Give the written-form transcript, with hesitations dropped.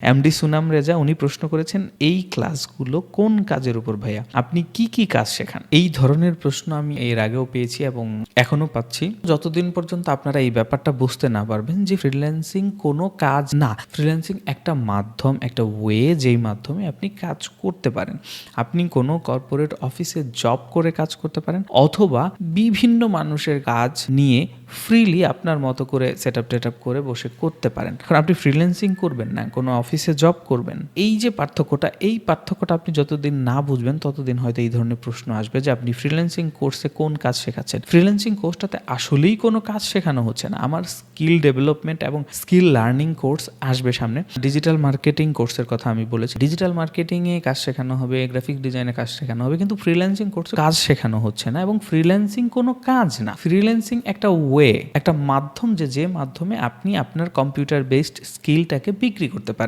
MD সুনাম রেজা উনি প্রশ্ন করেছেন, এই ক্লাসগুলো কোন কাজের উপর ভাইয়া, আপনি কি কি কাজ শেখান? এই ধরনের প্রশ্ন আমি এর আগেও পেয়েছি এবং এখনো পাচ্ছি। যতদিন পর্যন্ত আপনারা এই ব্যাপারটা বুঝতে না পারবেন যে ফ্রিল্যান্সিং কোনো কাজ না, ফ্রিল্যান্সিং একটা মাধ্যম, একটা ওয়ে, যেই মাধ্যমে আপনি কাজ করতে পারেন। আপনি কোনো কর্পোরেট অফিসে জব করে কাজ করতে পারেন, অথবা বিভিন্ন মানুষের কাজ নিয়ে ফ্রিলি আপনার মতো করে সেট আপ করে বসে করতে পারেন। কারণ আপনি ফ্রিল্যান্সিং করবেন না, কোনো অফিসে জব করবেন। এই যে পার্থক্যটা, এই পার্থক্যটা আপনি যতদিন না বুঝবেন ততদিন হয়তো এই ধরনের প্রশ্ন আসবে যে আপনি ফ্রিল্যান্সিং কোর্সে কোন কাজ শেখাচ্ছেন। ফ্রিল্যান্সিং কোর্সটাতে আসলেই কোনো কাজ শেখানো হচ্ছে না। আমার স্কিল ডেভেলপমেন্ট এবং স্কিল লার্নিং কোর্স আসবে সামনে। ডিজিটাল মার্কেটিং কোর্সের কথা আমি বলেছি, ডিজিটাল মার্কেটিংয়ে কাজ শেখানো হবে, গ্রাফিক ডিজাইনে কাজ শেখানো হবে, কিন্তু ফ্রিল্যান্সিং কোর্সে কাজ শেখানো হচ্ছে না। এবং ফ্রিল্যান্সিং কোনো কাজ না, ফ্রিল্যান্সিং একটা ওয়ে, একটা মাধ্যম, যে মাধ্যমে আপনি আপনার কম্পিউটার বেসড স্কিলটাকে বিক্রি করতে পারেন।